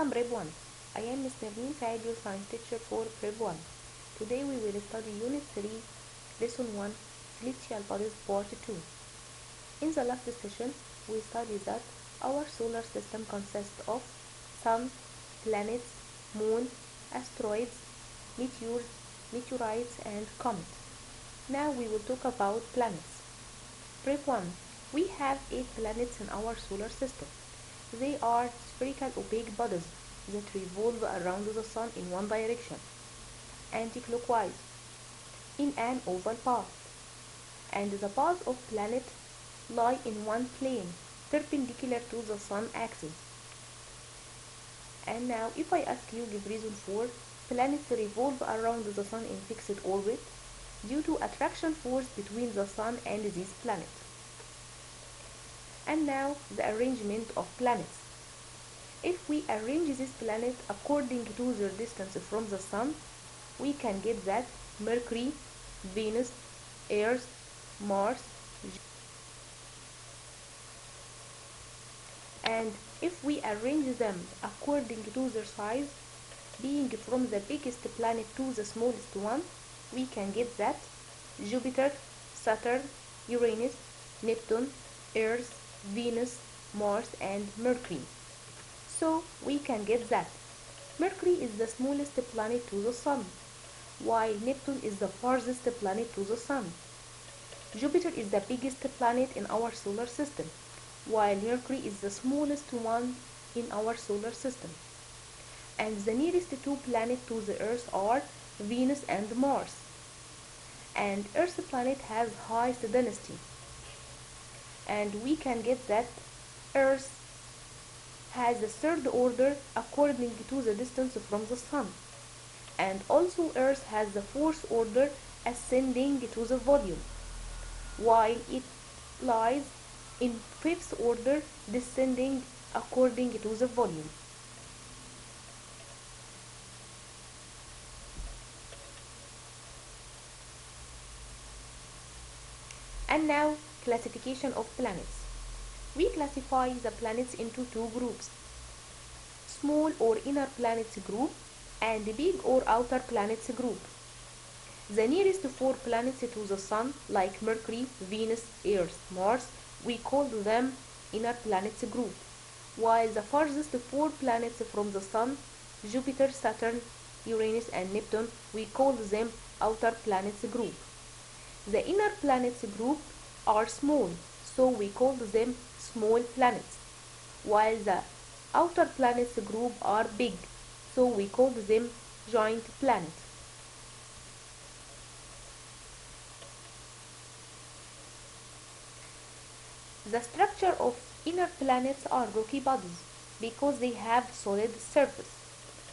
Welcome Prep 1. I am Ms. Nermeen Said, your science teacher for Prep 1. Today we will study Unit 3, Lesson 1, Celestial Bodies Part 2. In the last session, we studied that our solar system consists of Sun, planets, Moon, asteroids, meteors, meteorites, and comets. Now we will talk about planets. Prep 1. We have 8 planets in our solar system. They are spherical opaque bodies that revolve around the Sun in one direction, anti-clockwise, in an oval path, and the paths of planets lie in one plane, perpendicular to the Sun axis. And now, if I ask you give reason for planets revolve around the Sun in fixed orbit due to attraction force between the Sun and these planets. And now, the arrangement of planets. If we arrange these planets according to their distance from the Sun, we can get that Mercury, Venus, Earth, Mars, and if we arrange them according to their size, being from the biggest planet to the smallest one, we can get that Jupiter, Saturn, Uranus, Neptune, Earth, Venus, Mars, and Mercury. So we can get that Mercury is the smallest planet to the Sun, while Neptune is the farthest planet to the Sun. Jupiter is the biggest planet in our solar system, while Mercury is the smallest one in our solar system. And the nearest two planets to the Earth are Venus and Mars. And Earth's planet has highest density. And we can get that Earth has the third order according to the distance from the Sun. And also Earth has the fourth order ascending to the volume, while it lies in fifth order descending according to the volume. And now, classification of planets. We classify the planets into two groups, small or inner planets group and big or outer planets group. The nearest 4 planets to the Sun, like Mercury, Venus, Earth, Mars, we call them inner planets group, while the farthest 4 planets from the Sun, Jupiter, Saturn, Uranus, and Neptune, we call them outer planets group. The inner planets group are small, so we call them small planets, while the outer planets group are big, so we call them giant planets. The structure of inner planets are rocky bodies because they have solid surface,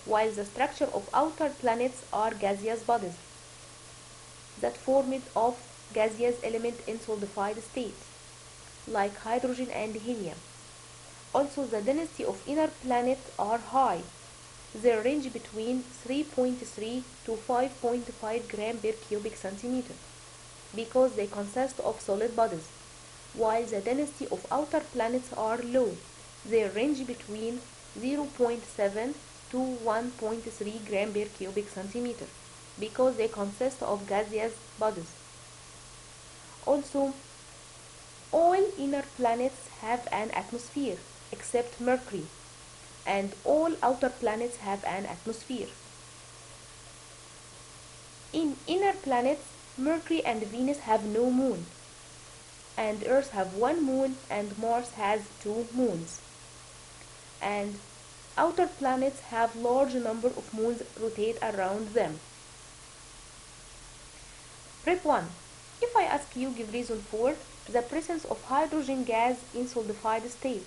while the structure of outer planets are gaseous bodies that formed of gaseous element in solidified state, like hydrogen and helium. Also, the density of inner planets are high. They range between 3.3 to 5.5 gram per cubic centimeter because they consist of solid bodies, while the density of outer planets are low. They range between 0.7 to 1.3 gram per cubic centimeter because they consist of gaseous bodies. Also, all inner planets have an atmosphere except Mercury, and all outer planets have an atmosphere. In inner planets, Mercury and Venus have no moon, and Earth have one moon, and Mars has 2 moons. And outer planets have large number of moons rotate around them. Prep 1. If I ask you give reason for the presence of hydrogen gas in solidified state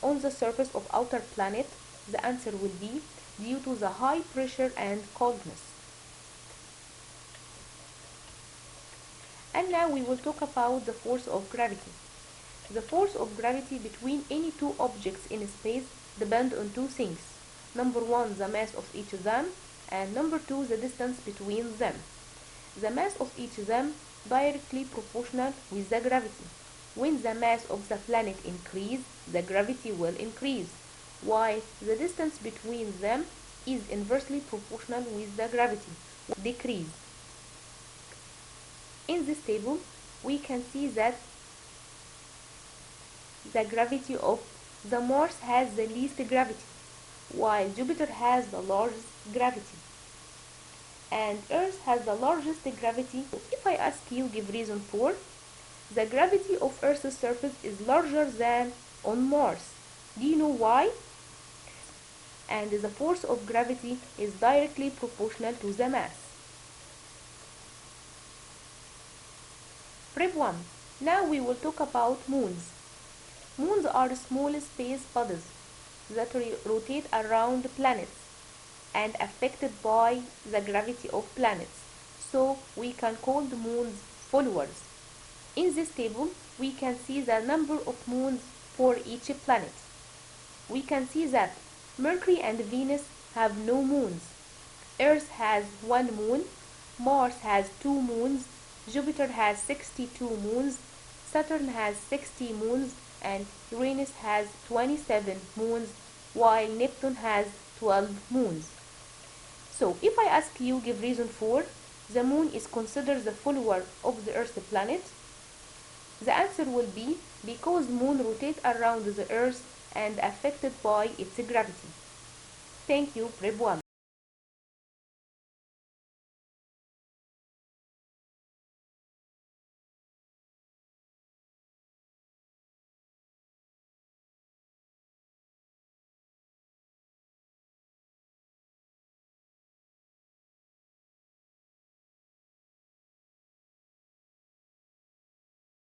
on the surface of outer planet, the answer will be due to the high pressure and coldness. And now we will talk about the force of gravity. The force of gravity between any two objects in space depends on two things. Number 1, the mass of each of them, and number 2, the distance between them. The mass of each of them directly proportional with the gravity. When the mass of the planet increases, the gravity will increase. while the distance between them is inversely proportional with the gravity decrease. In this table, we can see that the gravity of the Mars has the least gravity, while Jupiter has the largest gravity, and Earth has the largest gravity. If I ask you, give reason for, the gravity of Earth's surface is larger than on Mars. Do you know why? And the force of gravity is directly proportional to the mass. Prep 1. Now we will talk about moons. Moons are small space bodies that rotate around planets and affected by the gravity of planets. So we can call the moons followers. In this table, we can see the number of moons for each planet. We can see that Mercury and Venus have no moons. Earth has one moon, Mars has two moons, Jupiter has 62 moons, Saturn has 60 moons, and Uranus has 27 moons, while Neptune has 12 moons. So if I ask you, give reason for, the moon is considered the follower of the Earth planet, the answer will be because moon rotates around the Earth and affected by its gravity. Thank you, Prep 1.